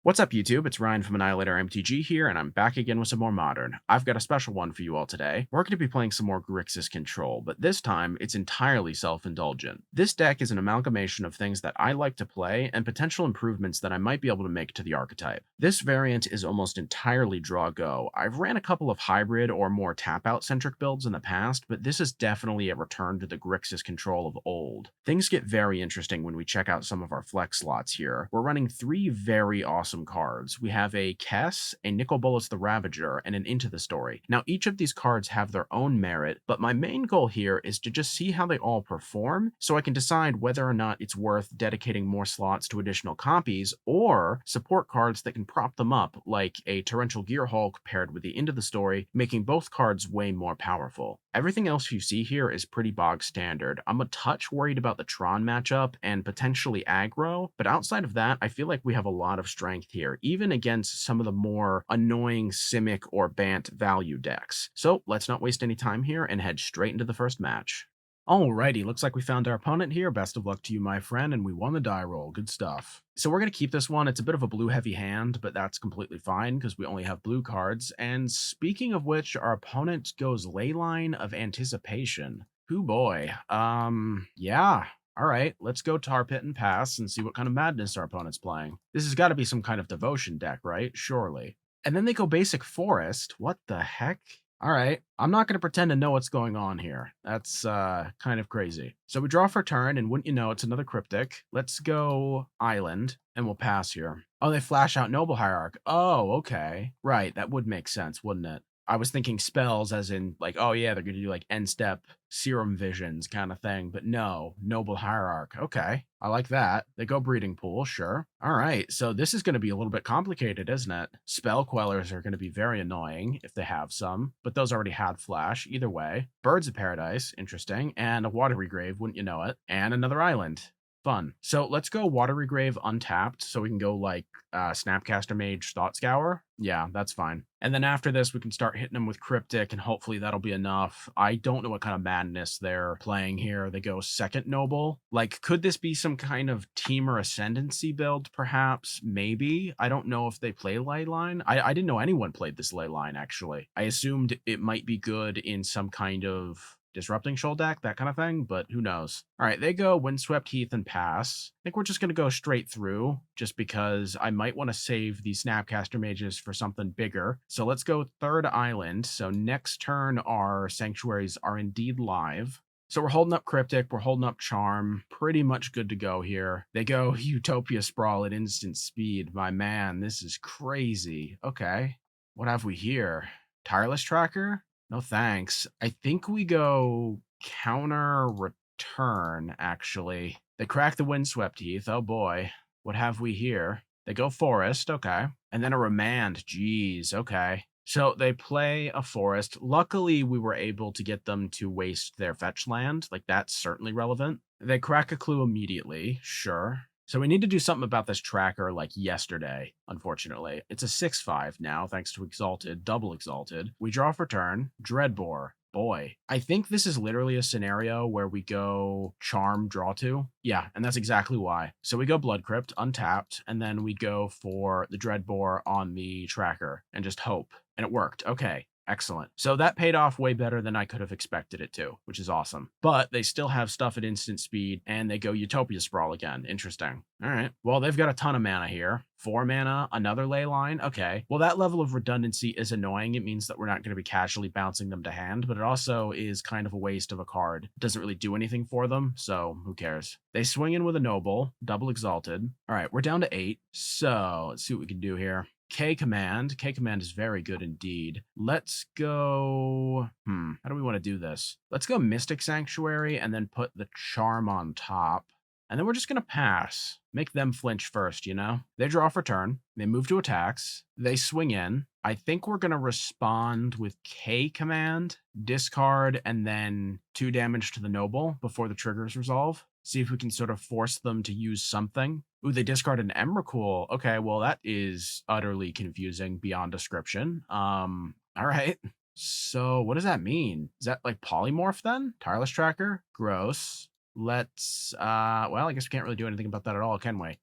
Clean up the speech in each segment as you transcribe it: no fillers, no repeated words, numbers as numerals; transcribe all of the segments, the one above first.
What's up, YouTube? It's Ryan from AnnihilatorMTG here, and I'm back again with some more Modern. I've got a special one for you all today. We're going to be playing some more Grixis Control, but this time, it's entirely self-indulgent. This deck is an amalgamation of things that I like to play, and potential improvements that I might be able to make to the archetype. This variant is almost entirely draw-go. I've ran a couple of hybrid or more tap-out-centric builds in the past, but this is definitely a return to the Grixis Control of old. Things get very interesting when we check out some of our flex slots here. We're running 3 very awesome cards. We have a Kess, a Nicol Bolas the Ravager, and an Into the Story. Now, each of these cards have their own merit, but my main goal here is to just see how they all perform, so I can decide whether or not it's worth dedicating more slots to additional copies, or support cards that can prop them up, like a Torrential Gearhulk paired with the Into the Story, making both cards way more powerful. Everything else you see here is pretty bog standard. I'm a touch worried about the Tron matchup and potentially aggro, but outside of that, I feel like we have a lot of strength here, even against some of the more annoying Simic or Bant value decks. So let's not waste any time here and head straight into the first match. Alrighty, looks like we found our opponent here. Best of luck to you, my friend, and we won the die roll. Good stuff. So we're going to keep this one. It's a bit of a blue-heavy hand, but that's completely fine because we only have blue cards. And speaking of which, our opponent goes Leyline of Anticipation. Hoo boy. Yeah. All right, let's go Tar Pit and pass and see what kind of madness our opponent's playing. This has got to be some kind of devotion deck, right? Surely. And then they go basic forest. What the heck? All right, I'm not going to pretend to know what's going on here. That's kind of crazy. So we draw for turn, and wouldn't you know, it's another cryptic. Let's go island, and we'll pass here. Oh, they flash out Noble Hierarch. Oh, okay. Right, that would make sense, wouldn't it? I was thinking spells as in, like, oh yeah, they're going to do like end step serum visions kind of thing, but no, Noble Hierarch. Okay, I like that. They go Breeding Pool, sure. All right, so this is going to be a little bit complicated, isn't it? Spell Quellers are going to be very annoying if they have some, but those already had flash. Either way, Birds of Paradise, interesting, and a Watery Grave, wouldn't you know it, and another island. Fun. So let's go Watery Grave untapped so we can go like Snapcaster Mage Thought Scour. Yeah, that's fine. And then after this, we can start hitting them with Cryptic, and hopefully that'll be enough. I don't know what kind of madness they're playing here. They go Second Noble. Like, could this be some kind of Teamer Ascendancy build, perhaps? Maybe. I don't know if they play Leyline. I didn't know anyone played this Leyline, actually. I assumed it might be good in some kind of Disrupting Shoal deck, that kind of thing, but who knows. All right, they go Windswept Heath and pass. I think we're just going to go straight through, just because I might want to save these Snapcaster Mages for something bigger. So let's go third island. So next turn, our Sanctuaries are indeed live. So we're holding up Cryptic, we're holding up Charm, pretty much good to go here. They go Utopia Sprawl at instant speed. My man, this is crazy. Okay, what have we here? Tireless Tracker? No thanks. I think we go counter return, actually. They crack the Windswept Heath. Oh boy. What have we here? They go forest. Okay. And then a remand. Jeez. Okay. So they play a forest. Luckily, we were able to get them to waste their fetch land. Like, that's certainly relevant. They crack a clue immediately. Sure. So we need to do something about this tracker like yesterday, unfortunately. It's a 6/5 now, thanks to Exalted, double Exalted. We draw for turn, Dreadbore. Boy, I think this is literally a scenario where we go Charm, draw 2. Yeah, and that's exactly why. So we go Blood Crypt, untapped, and then we go for the Dreadbore on the tracker and just hope. And it worked. Okay. Excellent. So that paid off way better than I could have expected it to, which is awesome. But they still have stuff at instant speed, and they go Utopia Sprawl again. Interesting. All right. Well, they've got a ton of mana here. 4 mana, another Leyline. Okay. Well, that level of redundancy is annoying. It means that we're not going to be casually bouncing them to hand, but it also is kind of a waste of a card. It doesn't really do anything for them, so who cares? They swing in with a Noble, double Exalted. All right, we're down to 8. So let's see what we can do here. K-Command. K-Command is very good indeed. Let's go... How do we want to do this? Let's go Mystic Sanctuary and then put the Charm on top. And then we're just going to pass. Make them flinch first, you know? They draw for turn. They move to attacks. They swing in. I think we're going to respond with K-Command, discard, and then 2 damage to the Noble before the triggers resolve. See if we can sort of force them to use something. Ooh, they discard an Emrakul. Okay, well, that is utterly confusing beyond description. All right. So what does that mean? Is that like polymorph then? Tireless Tracker? Gross. Let's, well, I guess we can't really do anything about that at all, can we?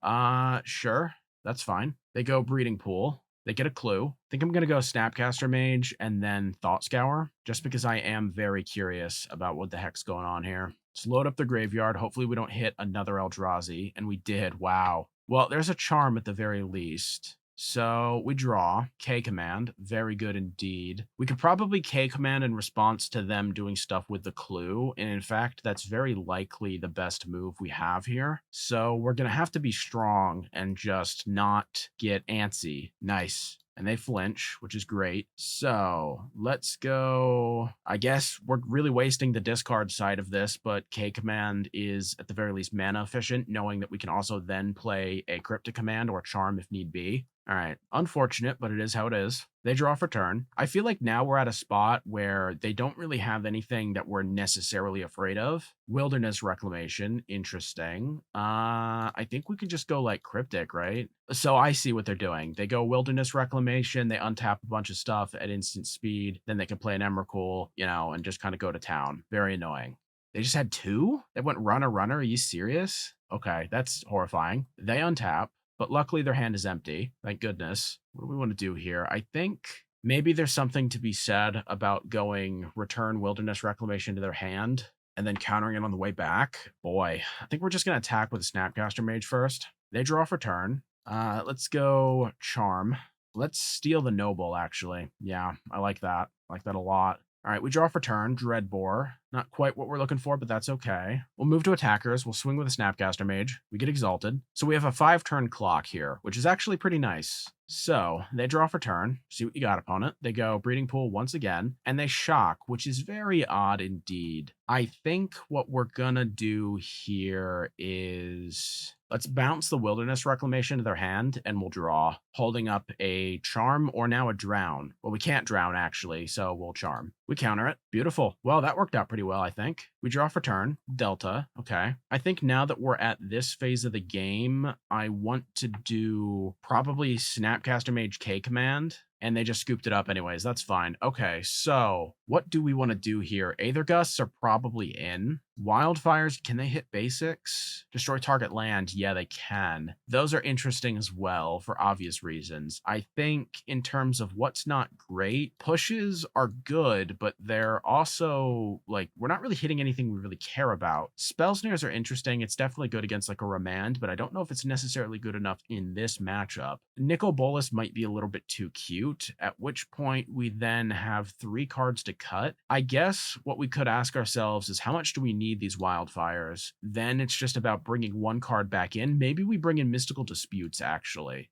Sure. That's fine. They go Breeding Pool. They get a clue. I think I'm going to go Snapcaster Mage and then Thought Scour, just because I am very curious about what the heck's going on here. Let's load up the graveyard. Hopefully we don't hit another Eldrazi, and we did. Wow. Well, there's a charm at the very least. So we draw K command. Very good indeed. We could probably K command in response to them doing stuff with the clue. And in fact, that's very likely the best move we have here. So we're going to have to be strong and just not get antsy. Nice. And they flinch, which is great. So let's go. I guess we're really wasting the discard side of this, but K command is at the very least mana efficient, knowing that we can also then play a cryptic command or charm if need be. All right. Unfortunate, but it is how it is. They draw for turn. I feel like now we're at a spot where they don't really have anything that we're necessarily afraid of. Wilderness Reclamation, interesting. I think we could just go like Cryptic, right? So I see what they're doing. They go Wilderness Reclamation, they untap a bunch of stuff at instant speed, then they can play an Emrakul, you know, and just kind of go to town. Very annoying. They just had two? They went runner. Are you serious? Okay, that's horrifying. They untap. But luckily their hand is empty. Thank goodness. What do we want to do here? I think maybe there's something to be said about going return Wilderness Reclamation to their hand and then countering it on the way back. Boy, I think we're just going to attack with a Snapcaster Mage first. They draw for turn. Let's go Charm. Let's steal the Noble, actually. Yeah, I like that. I like that a lot. All right, we draw for turn, Dreadbore. Not quite what we're looking for, but that's okay. We'll move to attackers. We'll swing with a Snapcaster Mage. We get Exalted. So we have a 5-turn clock here, which is actually pretty nice. So they draw for turn. See what you got, opponent. They go Breeding Pool once again, and they shock, which is very odd indeed. I think what we're gonna do here is let's bounce the Wilderness Reclamation to their hand, and we'll draw, holding up a Charm or now a Drown. Well, we can't Drown, actually, so we'll Charm. We counter it. Beautiful. Well, that worked out pretty well, I think. We draw for turn. Delta. Okay. I think now that we're at this phase of the game, I want to do probably Snapcaster Mage K command. And they just scooped it up anyways. That's fine. Okay, so what do we want to do here? Aether Gusts are probably in. Wildfires, can they hit basics? Destroy target land? Yeah, they can. Those are interesting as well for obvious reasons. I think in terms of what's not great, pushes are good, but they're also like, we're not really hitting anything we really care about. Spell snares are interesting. It's definitely good against like a Remand, but I don't know if it's necessarily good enough in this matchup. Nicol Bolas might be a little bit too cute, at which point we then have 3 cards to cut. I guess what we could ask ourselves is how much do we need these wildfires? Then it's just about bringing 1 card back in. Maybe we bring in Mystical Disputes, actually.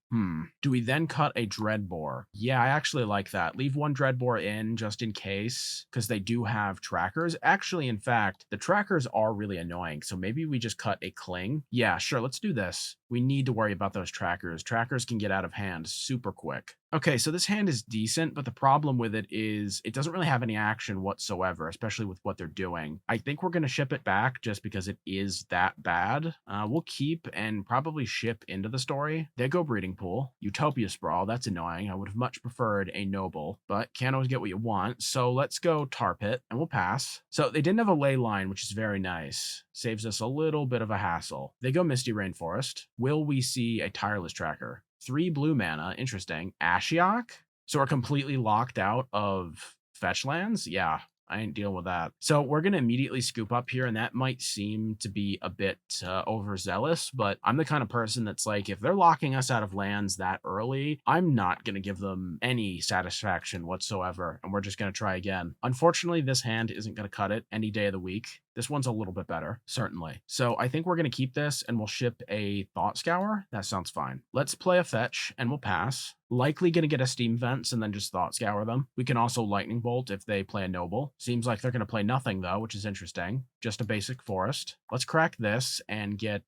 Do we then cut a Dreadbore? Yeah, I actually like that. Leave 1 Dreadbore in just in case, because they do have trackers. Actually, in fact, the trackers are really annoying, so maybe we just cut a Cling. Yeah, sure, let's do this. We need to worry about those trackers. Trackers can get out of hand super quick. Okay, so this hand is decent, but the problem with it is it doesn't really have any action whatsoever, especially with what they're doing. I think we're going to ship it back just because it is that bad. We'll keep and probably ship into the story. They go Breeding Pool. Utopia Sprawl, that's annoying. I would have much preferred a Noble, but can't always get what you want. So let's go Tar Pit, and we'll pass. So they didn't have a ley line, which is very nice. Saves us a little bit of a hassle. They go Misty Rainforest. Will we see a Tireless Tracker? 3 blue mana, interesting. Ashiok? So we're completely locked out of fetch lands? Yeah, I ain't dealing with that. So we're going to immediately scoop up here, and that might seem to be a bit overzealous, but I'm the kind of person that's like, if they're locking us out of lands that early, I'm not going to give them any satisfaction whatsoever, and we're just going to try again. Unfortunately, this hand isn't going to cut it any day of the week. This one's a little bit better, certainly. So I think we're going to keep this, and we'll ship a Thought Scour. That sounds fine. Let's play a fetch, and we'll pass. Likely going to get a Steam Vents and then just Thought Scour them. We can also Lightning Bolt if they play a Noble. Seems like they're going to play nothing, though, which is interesting. Just a basic Forest. Let's crack this and get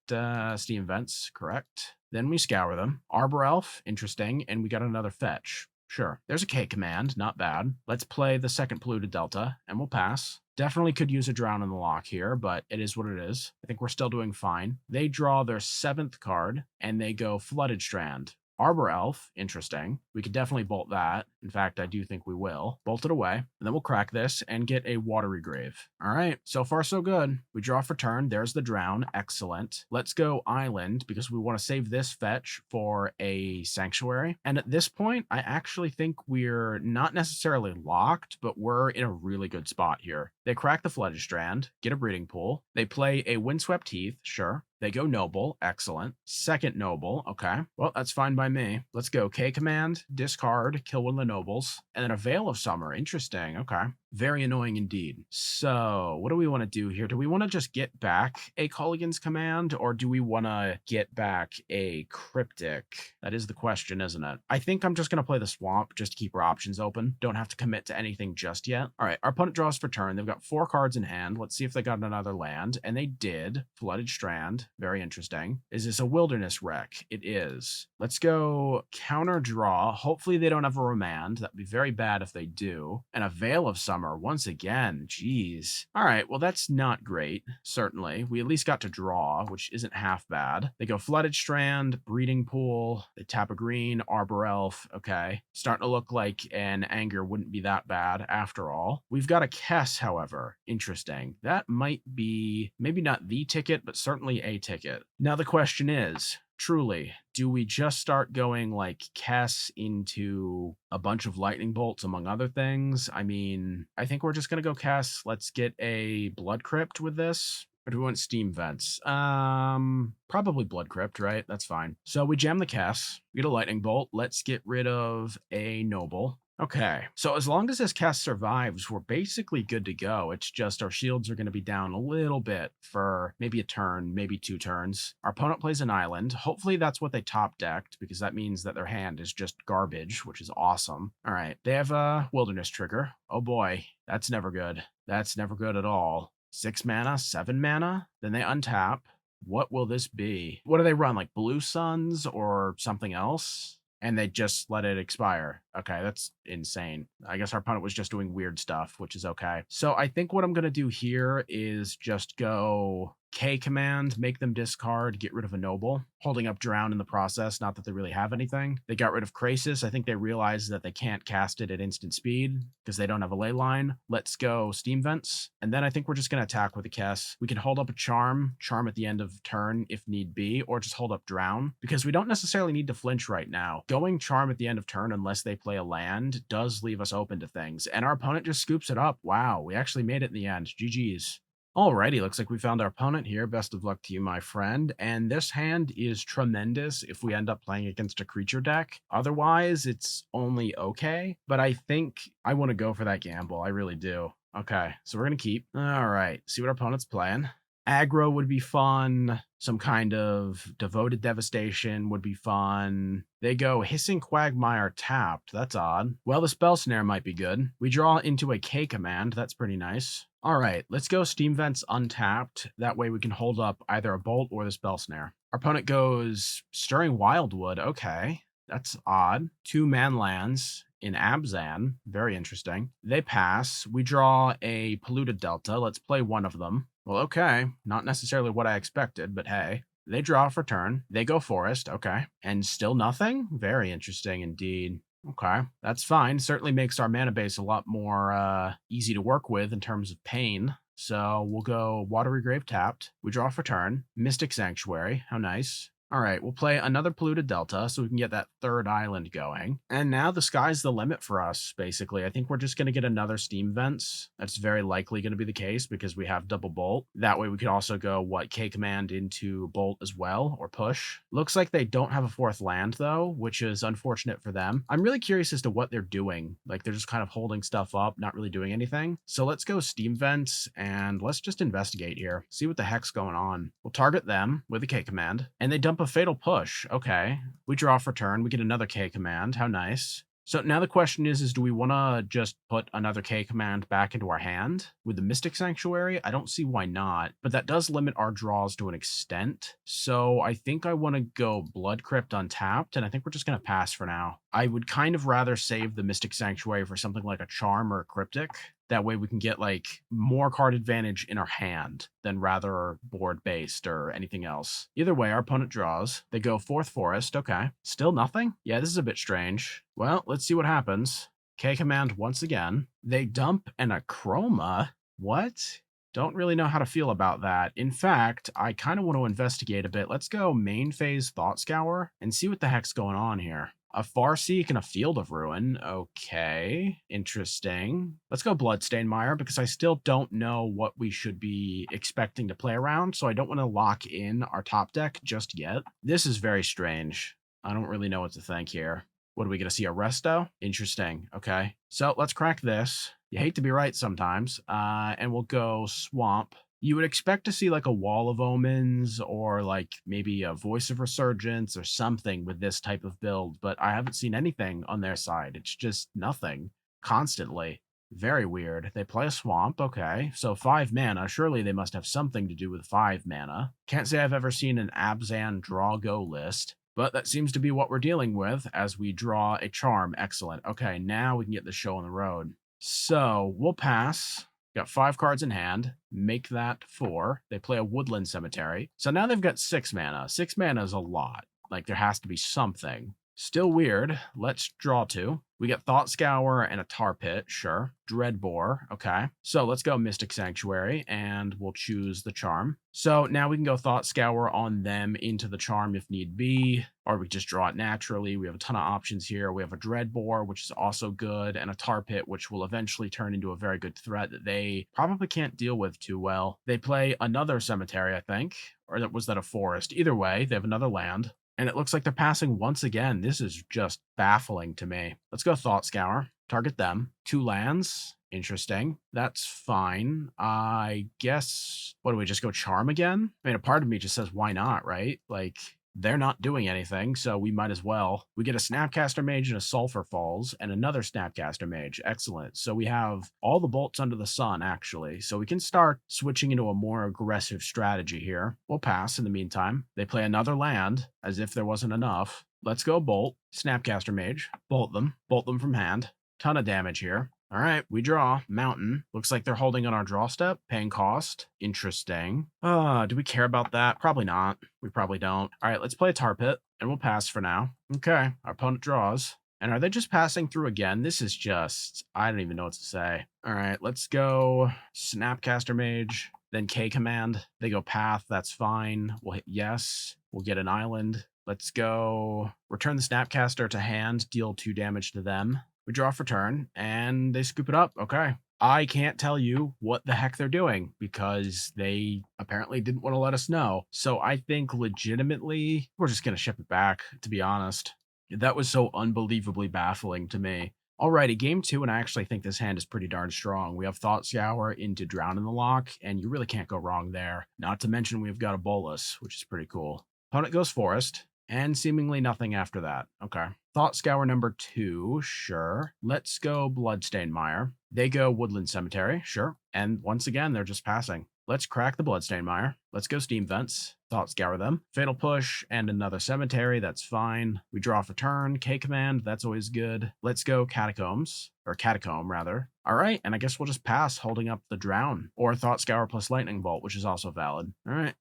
Steam Vents, correct? Then we Scour them. Arbor Elf, interesting, and we got another fetch. Sure. There's a K command, not bad. Let's play the second Polluted Delta, and we'll pass. Definitely could use a Drown in the lock here, but it is what it is. I think we're still doing fine. They draw their 7th card, and they go Flooded Strand. Arbor Elf, interesting. We could definitely bolt that. In fact, I do think we will. Bolt it away, and then we'll crack this and get a Watery Grave. All right, so far so good. We draw for turn. There's the Drown. Excellent. Let's go Island, because we want to save this fetch for a Sanctuary. And at this point, I actually think we're not necessarily locked, but we're in a really good spot here. They crack the Flooded Strand, get a Breeding Pool. They play a Windswept Heath, sure. They go Noble, excellent. Second Noble, okay. Well, that's fine by me. Let's go K command, discard, kill one of the Nobles, and then a Veil of Summer, interesting, okay. Very annoying indeed. So, what do we want to do here? Do we want to just get back a Culligan's Command, or do we want to get back a Cryptic? That is the question, isn't it? I think I'm just going to play the Swamp just to keep our options open. Don't have to commit to anything just yet. All right, our opponent draws for turn. They've got 4 cards in hand. Let's see if they got another land, and they did. Flooded Strand. Very interesting. Is this a Wilderness Wreck? It is. Let's go counter draw. Hopefully they don't have a Remand. That'd be very bad if they do. And a Veil of Summer once again. Jeez. All right, well, that's not great, certainly. We at least got to draw, which isn't half bad. They go Flooded Strand, Breeding Pool. They tap a green, Arbor Elf. Okay. Starting to look like an Anger wouldn't be that bad after all. We've got a Kess, however. Interesting. That might be maybe not the ticket, but certainly a ticket. Now the question is, truly, do we just start going like Kess into a bunch of Lightning Bolts among other things? I mean, I think we're just going to go Kess. Let's get a Blood Crypt with this. Or do we want Steam Vents? Probably Blood Crypt, right? That's fine. So we jam the Kess, we get a Lightning Bolt. Let's get rid of a Noble. Okay, so as long as this cast survives, we're basically good to go. It's just our shields are going to be down a little bit for maybe a turn, maybe 2 turns. Our opponent plays an island. Hopefully that's what they top decked, because that means that their hand is just garbage, which is awesome. All right, they have a Wilderness Trigger. Oh boy, that's never good. That's never good at all. 6 mana, 7 mana, then they untap. What will this be? What do they run, like Blue Suns or something else? And they just let it expire. Okay, that's insane. I guess our opponent was just doing weird stuff, which is okay. So I think what I'm going to do here is just go K command, make them discard, get rid of a Noble, holding up Drown in the process, not that they really have anything. They got rid of Grixis. I think they realized that they can't cast it at instant speed because they don't have a ley line. Let's go Steam Vents. And then I think we're just going to attack with a Kess. We can hold up a Charm at the end of turn if need be, or just hold up Drown, because we don't necessarily need to flinch right now. Going Charm at the end of turn, unless they play a land, does leave us open to things. And our opponent just scoops it up. Wow, we actually made it in the end. GG's. Alrighty, looks like we found our opponent here. Best of luck to you, my friend. And this hand is tremendous if we end up playing against a creature deck. Otherwise, it's only okay. But I think I want to go for that gamble. I really do. Okay, so we're going to keep. All right, see what our opponent's playing. Aggro would be fun. Some kind of Devoted Devastation would be fun. They go Hissing Quagmire tapped. That's odd. Well, the Spell Snare might be good. We draw into a K command. That's pretty nice. All right, let's go Steam Vents untapped. That way we can hold up either a Bolt or the Spell Snare. Our opponent goes Stirring Wildwood. Okay, that's odd. 2 man lands in Abzan. Very interesting. They pass. We draw a Polluted Delta. Let's play one of them. Well, okay. Not necessarily what I expected, but hey. They draw for turn. They go Forest. Okay. And still nothing? Very interesting indeed. Okay, that's fine. Certainly makes our mana base a lot more easy to work with in terms of pain. So we'll go Watery Grave tapped. We draw for turn. Mystic Sanctuary. How nice. All right, we'll play another Polluted Delta so we can get that 3rd island going. And now the sky's the limit for us, basically. I think we're just going to get another Steam Vents. That's very likely going to be the case because we have double Bolt. That way we could also go, K command into Bolt as well, or push. Looks like they don't have a 4th land, though, which is unfortunate for them. I'm really curious as to what they're doing. Like, they're just kind of holding stuff up, not really doing anything. So let's go Steam Vents, and let's just investigate here. See what the heck's going on. We'll target them with a K command, and they dump a Fatal Push. Okay. We draw for turn. We get another K command. How nice. So now the question is do we want to just put another K command back into our hand with the Mystic Sanctuary? I don't see why not, but that does limit our draws to an extent. So I think I want to go Blood Crypt untapped, and I think we're just going to pass for now. I would kind of rather save the Mystic Sanctuary for something like a Charm or a Cryptic. That way we can get like more card advantage in our hand than rather board based or anything else. Either way, our opponent draws. They go fourth forest. Okay. Still nothing? Yeah, this is a bit strange. Well, let's see what happens. K command once again. They dump an Achroma. What? Don't really know how to feel about that. In fact, I kind of want to investigate a bit. Let's go main phase Thought Scour and see what the heck's going on here. A Farseek and a Field of Ruin. Okay, interesting. Let's go Bloodstained Mire because I still don't know what we should be expecting to play around, so I don't want to lock in our top deck just yet. This is very strange. I don't really know what to think here. What are we going to see? A Resto? Interesting. Okay. So let's crack this. You hate to be right sometimes. And we'll go Swamp. You would expect to see like a Wall of Omens or like maybe a Voice of Resurgence or something with this type of build, but I haven't seen anything on their side. It's just nothing constantly. Very weird. They play a Swamp. Okay. So 5 mana. Surely they must have something to do with 5 mana. Can't say I've ever seen an Abzan draw go list. But that seems to be what we're dealing with as we draw a charm. Excellent. Okay, now we can get the show on the road. So we'll pass. Got 5 cards in hand. Make that 4. They play a Woodland Cemetery. So now they've got 6 mana. 6 mana is a lot. Like there has to be something. Still weird. Let's draw 2. We got Thought Scour and a Tar Pit, sure. Dreadbore, okay. So let's go Mystic Sanctuary, and we'll choose the Charm. So now we can go Thought Scour on them into the Charm if need be, or we just draw it naturally. We have a ton of options here. We have a Dreadbore, which is also good, and a Tar Pit, which will eventually turn into a very good threat that they probably can't deal with too well. They play another Cemetery, I think, or was that a Forest? Either way, they have another land. And it looks like they're passing once again. This is just baffling to me. Let's go Thought Scour. Target them. 2 lands. Interesting. That's fine. I guess, what do we just go Charm again? I mean, a part of me just says, why not, right? Like, they're not doing anything, so we might as well. We get a Snapcaster Mage and a Sulphur Falls, and another Snapcaster Mage. Excellent. So we have all the bolts under the sun, actually. So we can start switching into a more aggressive strategy here. We'll pass in the meantime. They play another land, as if there wasn't enough. Let's go Bolt. Snapcaster Mage. Bolt them. Bolt them from hand. Ton of damage here. All right, we draw. Mountain. Looks like they're holding on our draw step. Paying cost. Interesting. Do we care about that? Probably not. We probably don't. All right, let's play a Tar Pit, and we'll pass for now. Okay, our opponent draws. And are they just passing through again? This is just, I don't even know what to say. All right, let's go Snapcaster Mage, then K command. They go Path, that's fine. We'll hit yes. We'll get an island. Let's go return the Snapcaster to hand, deal 2 damage to them. We draw for turn, and they scoop it up. Okay. I can't tell you what the heck they're doing because they apparently didn't want to let us know. So I think legitimately, we're just going to ship it back, to be honest. That was so unbelievably baffling to me. Alrighty, game 2, and I actually think this hand is pretty darn strong. We have Thought Scour into Drown in the Lock, and you really can't go wrong there. Not to mention we've got a Bolus, which is pretty cool. Opponent goes Forest. And seemingly nothing after that. Okay. Thought Scour number 2, sure. Let's go Bloodstained Mire. They go Woodland Cemetery, sure. And once again, they're just passing. Let's crack the Bloodstained Mire. Let's go Steam Vents. Thought Scour them. Fatal Push and another Cemetery, that's fine. We draw for turn. K command, that's always good. Let's go Catacombs. Or Catacomb, rather. All right, and I guess we'll just pass holding up the Drown. Or Thought Scour plus Lightning Bolt, which is also valid. All right.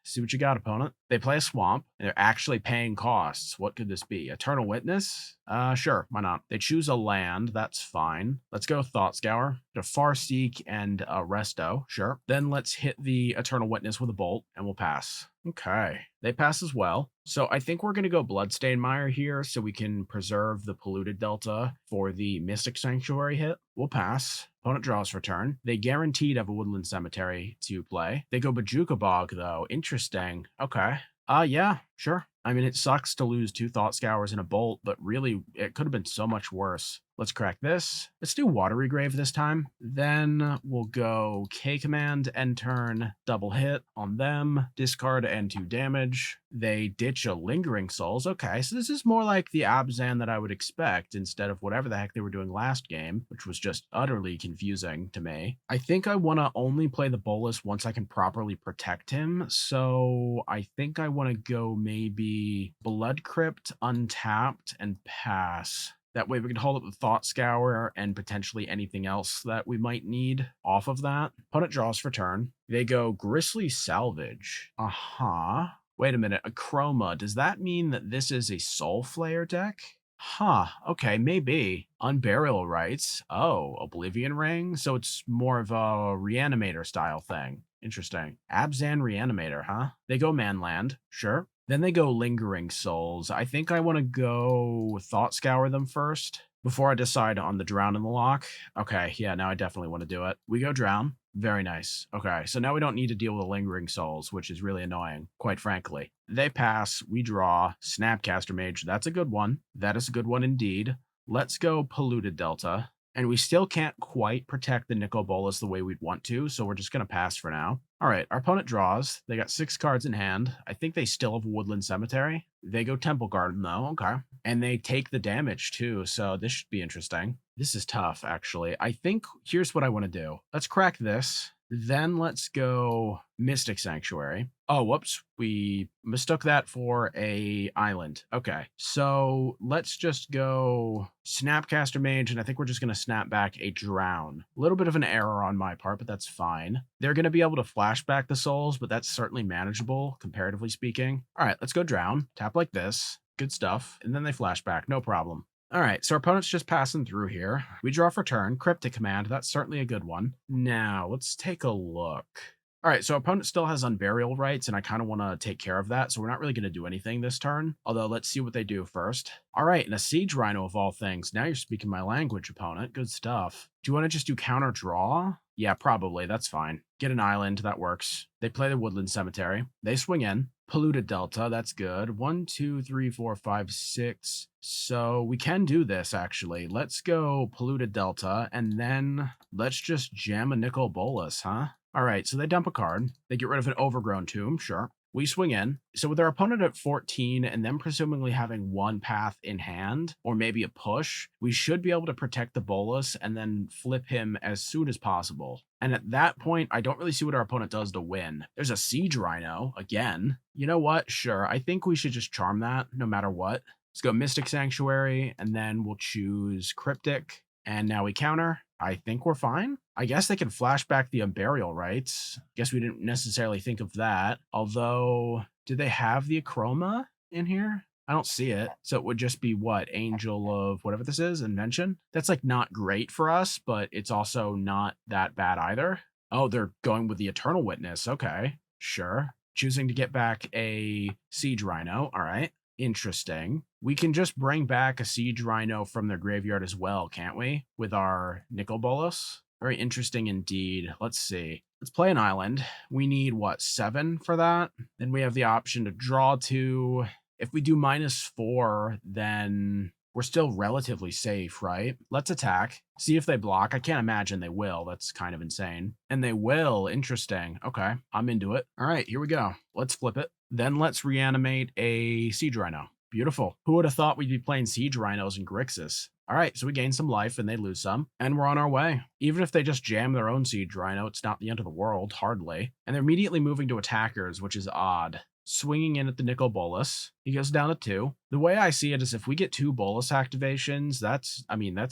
See what you got, opponent. They play a Swamp, and they're actually paying costs. What could this be? Eternal Witness? Sure, why not? They choose a land, that's fine. Let's go Thought Scour, a Farseek, and a Resto, sure. Then let's hit the Eternal Witness with a Bolt, and we'll pass. Okay, they pass as well. So I think we're going to go Bloodstained Mire here so we can preserve the Polluted Delta for the Mystic Sanctuary hit. We'll pass. Opponent draws for turn. They guaranteed have a Woodland Cemetery to play. They go Bajuka Bog, though. Interesting. Okay. Yeah, sure. I mean, it sucks to lose 2 Thought Scours and a Bolt, but really, it could have been so much worse. Let's crack this. Let's do Watery Grave this time. Then we'll go K command, end turn, double hit on them, discard and 2 damage. They ditch a Lingering Souls. Okay, so this is more like the Abzan that I would expect instead of whatever the heck they were doing last game, which was just utterly confusing to me. I think I want to only play the Bolus once I can properly protect him, so I think I want to go maybe Blood Crypt, untapped, and pass. That way we can hold up the Thought Scour and potentially anything else that we might need off of that. Opponent draws for turn. They go Grisly Salvage. Wait a minute, a Chroma. Does that mean that this is a Soul Flayer deck? Okay, maybe. Unburial Rights. Oh, Oblivion Ring? So it's more of a Reanimator style thing. Interesting. Abzan Reanimator, huh? They go Manland, sure. Then they go Lingering Souls. I think I want to go Thought Scour them first before I decide on the Drown in the Lock. Okay, yeah, now I definitely want to do it. We go Drown. Very nice. Okay, so now we don't need to deal with the Lingering Souls, which is really annoying, quite frankly. They pass, we draw, Snapcaster Mage. That's a good one. That is a good one indeed. Let's go Polluted Delta. And we still can't quite protect the Nicol Bolas the way we'd want to, so we're just going to pass for now. All right, our opponent draws. They got 6 cards in hand. I think they still have Woodland Cemetery. They go Temple Garden, though. Okay. And they take the damage, too, so this should be interesting. This is tough, actually. I think here's what I want to do. Let's crack this. Then let's go Mystic Sanctuary. Oh, whoops. We mistook that for a island. Okay. So let's just go Snapcaster Mage, and I think we're just going to snap back a Drown. A little bit of an error on my part, but that's fine. They're going to be able to flashback the souls, but that's certainly manageable, comparatively speaking. All right, let's go Drown. Tap like this. Good stuff. And then they flashback. No problem. All right, so our opponent's just passing through here. We draw for turn. Cryptic Command. That's certainly a good one. Now, let's take a look. All right, so our opponent still has Unburial Rights, and I kind of want to take care of that, so we're not really going to do anything this turn. Although, let's see what they do first. All right, and a Siege Rhino of all things. Now you're speaking my language, opponent. Good stuff. Do you want to just do counter draw? Yeah, probably. That's fine. Get an island. That works. They play the Woodland Cemetery. They swing in. Polluted Delta. That's good. 1, 2, 3, 4, 5, 6. So we can do this, actually. Let's go Polluted Delta, and then let's just jam a Nicol Bolas, huh? All right, so they dump a card. They get rid of an Overgrown Tomb, sure. We swing in. So with our opponent at 14 and them presumably having one path in hand, or maybe a push, we should be able to protect the Bolas and then flip him as soon as possible. And at that point, I don't really see what our opponent does to win. There's a Siege Rhino, again. You know what? Sure, I think we should just charm that no matter what. Let's go Mystic Sanctuary, and then we'll choose Cryptic. And now we counter. I think we're fine. I guess they can flash back the Unburial Rights. Guess we didn't necessarily think of that. Although, do they have the Acroma in here? I don't see it. So it would just be what? Angel of whatever this is, Invention? That's like not great for us, but it's also not that bad either. Oh, they're going with the Eternal Witness. Okay, sure. Choosing to get back a Siege Rhino. All right. Interesting. We can just bring back a Siege Rhino from their graveyard as well, can't we? With our Nicol Bolas? Very interesting indeed. Let's see. Let's play an island. We need, what, 7 for that? Then we have the option to draw 2. If we do -4, then we're still relatively safe, right? Let's attack. See if they block. I can't imagine they will. That's kind of insane. And they will. Interesting. Okay, I'm into it. All right, here we go. Let's flip it. Then let's reanimate a Siege Rhino. Beautiful. Who would have thought we'd be playing Siege Rhinos in Grixis? All right, so we gain some life and they lose some, and we're on our way. Even if they just jam their own Siege Rhino, it's not the end of the world, hardly. And they're immediately moving to attackers, which is odd. Swinging in at the Nicol Bolas. He goes down to 2. The way I see it is if we get 2 Bolas activations, that's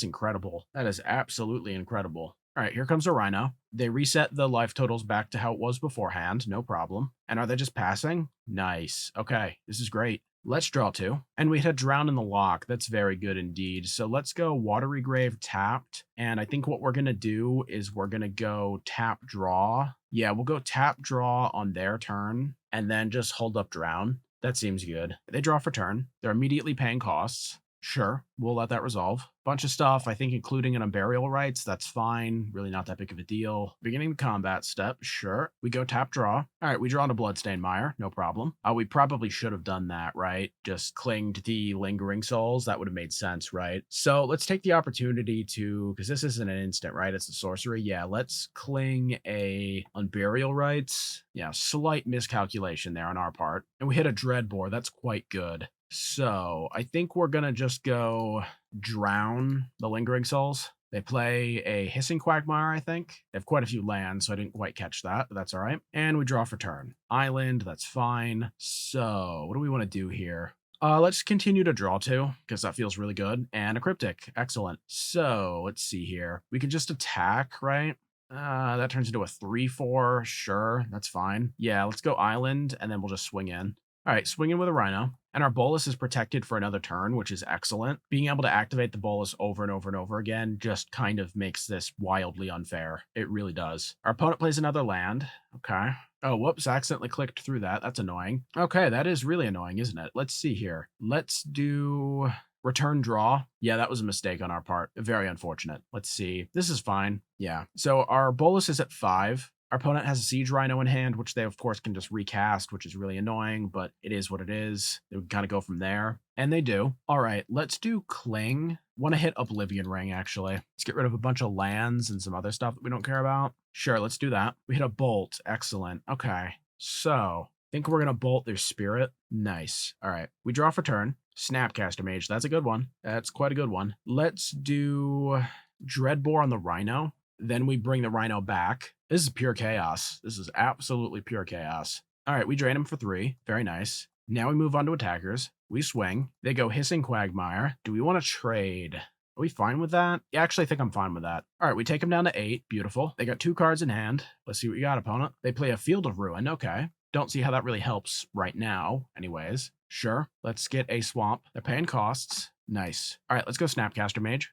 incredible. That is absolutely incredible. All right, here comes a Rhino. They reset the life totals back to how it was beforehand, no problem. And are they just passing? Nice. Okay, this is great. Let's draw 2. And we had Drown in the Lock. That's very good indeed. So let's go Watery Grave tapped. And I think what we're going to do is we're going to go tap draw. Yeah, we'll go tap draw on their turn and then just hold up Drown. That seems good. They draw for turn. They're immediately paying costs. Sure, we'll let that resolve. Bunch of stuff, I think including an Unburial Rights, that's fine. Really not that big of a deal. Beginning the combat step, sure. We go tap draw. All right, we draw into Bloodstained Mire, no problem. We probably should have done that, right? Just cling to the Lingering Souls, that would have made sense, right? So let's take the opportunity to, because this isn't an instant, right? It's a sorcery. Yeah, let's cling a Unburial Rights. Yeah, slight miscalculation there on our part. And we hit a Dreadbore, that's quite good. So I think we're going to just go Drown the Lingering Souls. They play a Hissing Quagmire, I think. They have quite a few lands, so I didn't quite catch that, but that's all right. And we draw for turn. Island, that's fine. So what do we want to do here? Let's continue to draw two, because that feels really good. And a cryptic. Excellent. So, let's see here. We can just attack, right? That turns into a 3/4. Sure, that's fine. Yeah, let's go island, and then we'll just swing in. All right, swing in with a rhino. And our bolus is protected for another turn, which is excellent. Being able to activate the bolus over and over and over again just kind of makes this wildly unfair. It really does. Our opponent plays another land. Okay. Oh, whoops, I accidentally clicked through that. That's annoying. Okay, that is really annoying, isn't it? Let's see here. Let's do return draw. Yeah, that was a mistake on our part. Very unfortunate. Let's see. This is fine. Yeah. So our bolus is at 5. Our opponent has a Siege Rhino in hand, which they, of course, can just recast, which is really annoying, but it is what it is. They would kind of go from there. And they do. All right, let's do Cling. Want to hit Oblivion Ring, actually. Let's get rid of a bunch of lands and some other stuff that we don't care about. Sure, let's do that. We hit a Bolt. Excellent. Okay, so I think we're going to Bolt their Spirit. Nice. All right, we draw for turn. Snapcaster Mage. That's a good one. That's quite a good one. Let's do Dreadbore on the Rhino. Then we bring the Rhino back. This is pure chaos. This is absolutely pure chaos. All right, we drain him for 3. Very nice. Now we move on to attackers. We swing. They go Hissing Quagmire. Do we want to trade? Are we fine with that? Yeah, actually, I think I'm fine with that. All right, we take them down to 8. Beautiful. They got 2 cards in hand. Let's see what you got, opponent. They play a Field of Ruin. Okay. Don't see how that really helps right now, anyways. Sure. Let's get a swamp. They're paying costs. Nice. All right, let's go Snapcaster Mage.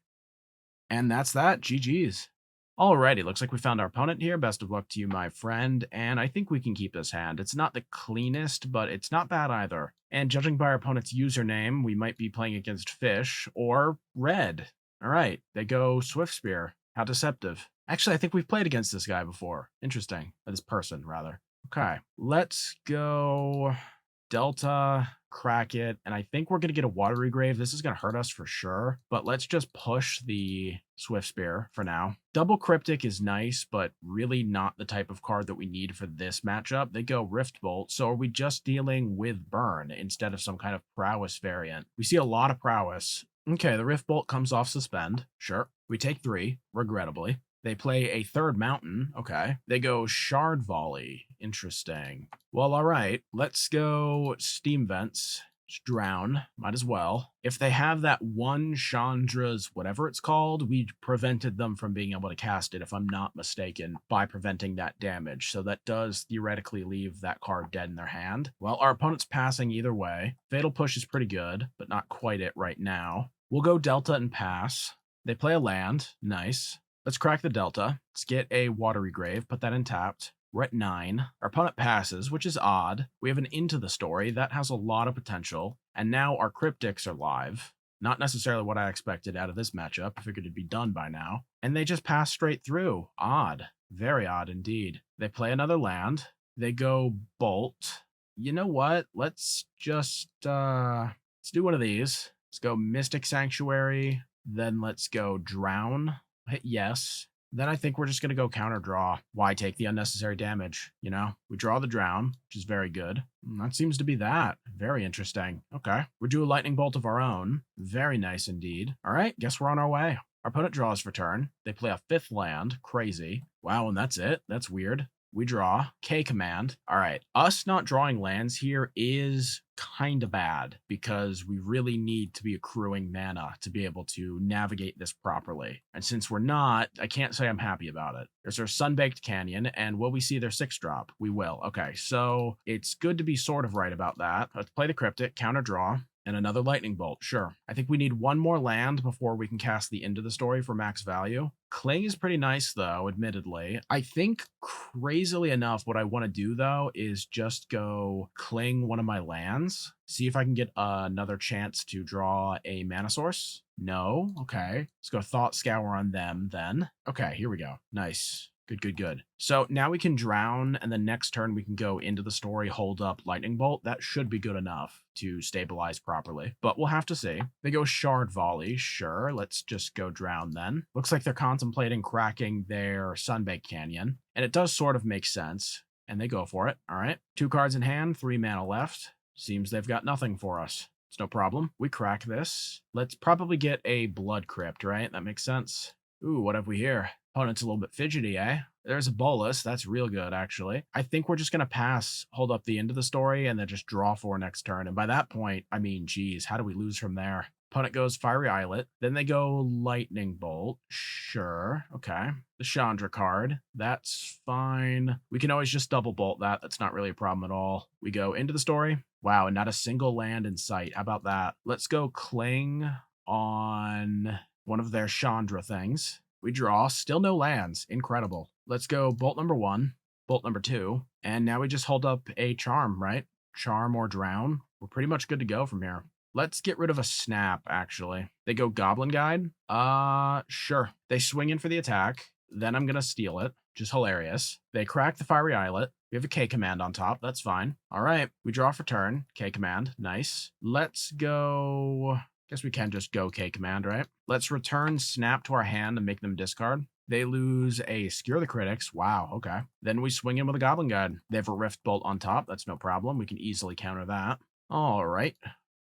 And that's that. GG's. Alrighty, looks like we found our opponent here. Best of luck to you, my friend. And I think we can keep this hand. It's not the cleanest, but it's not bad either. And judging by our opponent's username, we might be playing against Fish or Red. Alright, they go Swift Spear. How deceptive. Actually, I think we've played against this guy before. Interesting. Or this person, rather. Okay, let's go Delta, crack it, and I think we're going to get a Watery Grave. This is going to hurt us for sure, but let's just push the Swift Spear for now. Double Cryptic is nice, but really not the type of card that we need for this matchup. They go Rift Bolt, so are we just dealing with Burn instead of some kind of Prowess variant? We see a lot of Prowess. Okay, the Rift Bolt comes off Suspend. Sure. We take 3, regrettably. They play a 3rd mountain. Okay. They go Shard Volley. Interesting. Well, all right. Let's go Steam Vents. Just drown. Might as well. If they have that one Chandra's whatever it's called, we prevented them from being able to cast it, if I'm not mistaken, by preventing that damage. So that does theoretically leave that card dead in their hand. Well, our opponent's passing either way. Fatal Push is pretty good, but not quite it right now. We'll go Delta and pass. They play a land. Nice. Let's crack the Delta. Let's get a Watery Grave, put that in tapped. We're at 9. Our opponent passes, which is odd. We have an Into the Story. That has a lot of potential. And now our Cryptics are live. Not necessarily what I expected out of this matchup. I figured it'd be done by now. And they just pass straight through. Odd. Very odd indeed. They play another land. They go Bolt. You know what? Let's just, let's do one of these. Let's go Mystic Sanctuary. Then let's go Drown. Hit yes. Then I think we're just going to go counter draw. Why take the unnecessary damage? You know, we draw the Drown, which is very good. That seems to be that. Very interesting. Okay. We do a Lightning Bolt of our own. Very nice indeed. All right. Guess we're on our way. Our opponent draws for turn. They play a 5th land. Crazy. Wow. And that's it. That's weird. We draw. K command. All right. Us not drawing lands here is kind of bad because we really need to be accruing mana to be able to navigate this properly. And since we're not, I can't say I'm happy about it. There's our Sunbaked Canyon, and will we see their 6-drop? We will. Okay, so it's good to be sort of right about that. Let's play the Cryptic, counter draw. And another Lightning Bolt, sure. I think we need one more land before we can cast the Into the Story for max value. Cling is pretty nice, though, admittedly. I think, crazily enough, what I want to do, though, is just go Cling one of my lands. See if I can get another chance to draw a mana source. No? Okay. Let's go Thought Scour on them, then. Okay, here we go. Nice. Good, good, good. So now we can drown, and then next turn we can go Into the Story, hold up Lightning Bolt. That should be good enough to stabilize properly, but we'll have to see. They go Shard Volley. Sure, let's just go drown then. Looks like they're contemplating cracking their Sunbaked Canyon, and it does sort of make sense, and they go for it. All right, 2 cards in hand, 3 mana left. Seems they've got nothing for us. It's no problem. We crack this. Let's probably get a Blood Crypt, right? That makes sense. Ooh, what have we here? Opponent's a little bit fidgety, eh? There's a bolus. That's real good, actually. I think we're just going to pass, hold up the end of the story, and then just draw 4 next turn. And by that point, I mean, geez, how do we lose from there? Opponent goes Fiery Islet. Then they go Lightning Bolt. Sure. Okay. The Chandra card. That's fine. We can always just double bolt that. That's not really a problem at all. We go into the story. Wow, and not a single land in sight. How about that? Let's go Cling on one of their Chandra things. We draw. Still no lands. Incredible. Let's go bolt number 1, bolt number 2, and now we just hold up a Charm, right? Charm or Drown. We're pretty much good to go from here. Let's get rid of a Snap, actually. They go Goblin Guide. Sure. They swing in for the attack. Then I'm going to steal it. Just hilarious. They crack the Fiery Islet. We have a K command on top. That's fine. All right. We draw for turn. K command. Nice. Let's go... Guess we can just go K command, right? Let's return Snap to our hand and make them discard. They lose a Skewer the Critics. Wow, okay. Then we swing in with a Goblin Guide. They have a Rift Bolt on top. That's no problem. We can easily counter that. All right.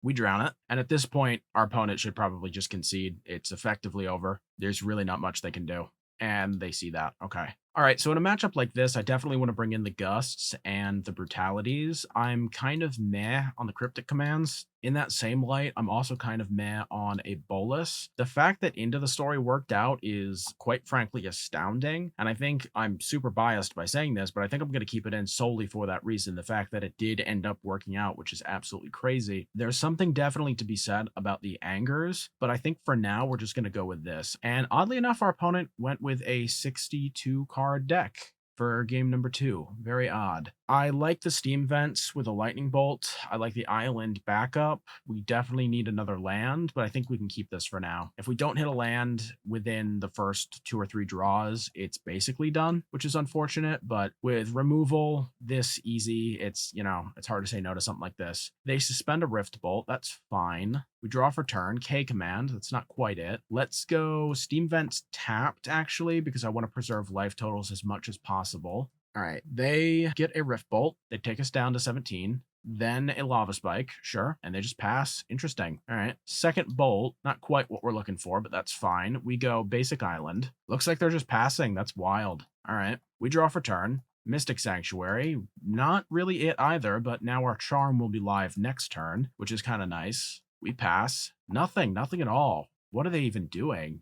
We drown it. And at this point, our opponent should probably just concede. It's effectively over. There's really not much they can do. And they see that. Okay. All right, so in a matchup like this, I definitely want to bring in the Gusts and the Brutalities. I'm kind of meh on the Cryptic commands. In that same light, I'm also kind of meh on a Bolus. The fact that Into the Story worked out is quite frankly astounding, and I think I'm super biased by saying this, but I think I'm going to keep it in solely for that reason, the fact that it did end up working out, which is absolutely crazy. There's something definitely to be said about the Angers, but I think for now, we're just going to go with this. And oddly enough, our opponent went with a 62-card deck for game number 2. Very odd. I like the Steam Vents with a Lightning Bolt. I like the Island backup. We definitely need another land, but I think we can keep this for now. If we don't hit a land within the first 2 or 3 draws, it's basically done, which is unfortunate, but with removal this easy, it's, you know, it's hard to say no to something like this. They suspend a Rift Bolt. That's fine. We draw for turn. K command. That's not quite it. Let's go Steam Vents tapped, actually, because I want to preserve life totals as much as possible. All right, they get a Rift Bolt. They take us down to 17. Then a Lava Spike, sure, and they just pass. Interesting. All right, second Bolt, not quite what we're looking for, but that's fine. We go Basic Island. Looks like they're just passing. That's wild. All right, we draw for turn. Mystic Sanctuary, not really it either, but now our Charm will be live next turn, which is kind of nice. We pass. Nothing at all. What are they even doing?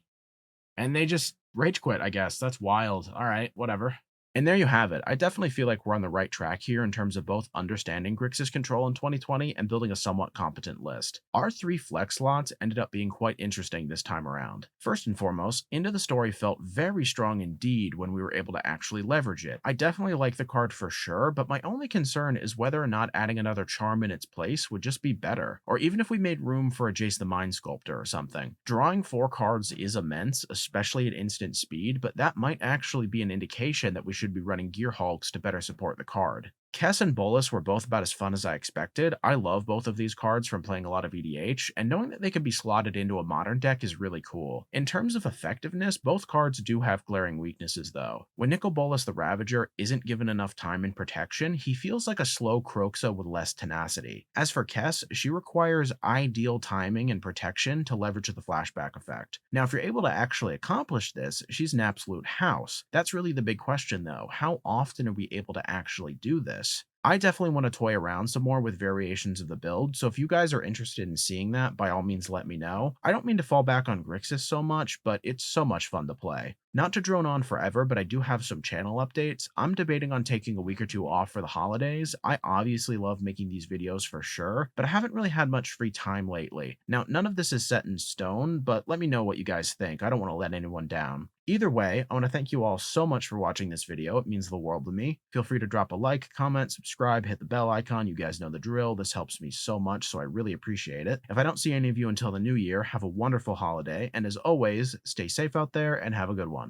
And they just rage quit, I guess. That's wild. All right, whatever. And there you have it. I definitely feel like we're on the right track here in terms of both understanding Grixis Control in 2020 and building a somewhat competent list. Our 3 flex slots ended up being quite interesting this time around. First and foremost, Into the Story felt very strong indeed when we were able to actually leverage it. I definitely like the card for sure, but my only concern is whether or not adding another charm in its place would just be better, or even if we made room for a Jace the Mind Sculptor or something. Drawing 4 cards is immense, especially at instant speed, but that might actually be an indication that we should be running Gear Hulks to better support the card. Kess and Bolus were both about as fun as I expected. I love both of these cards from playing a lot of EDH, and knowing that they can be slotted into a modern deck is really cool. In terms of effectiveness, both cards do have glaring weaknesses though. When Nicol Bolas the Ravager isn't given enough time and protection, he feels like a slow Kroxa with less tenacity. As for Kess, she requires ideal timing and protection to leverage the flashback effect. Now, if you're able to actually accomplish this, she's an absolute house. That's really the big question though. How often are we able to actually do this? I definitely want to toy around some more with variations of the build, so if you guys are interested in seeing that, by all means let me know. I don't mean to fall back on Grixis so much, but it's so much fun to play. Not to drone on forever, but I do have some channel updates. I'm debating on taking a week or 2 off for the holidays. I obviously love making these videos for sure, but I haven't really had much free time lately. Now, none of this is set in stone, but let me know what you guys think. I don't want to let anyone down. Either way, I want to thank you all so much for watching this video. It means the world to me. Feel free to drop a like, comment, subscribe, hit the bell icon. You guys know the drill. This helps me so much, so I really appreciate it. If I don't see any of you until the new year, have a wonderful holiday, and as always, stay safe out there and have a good one.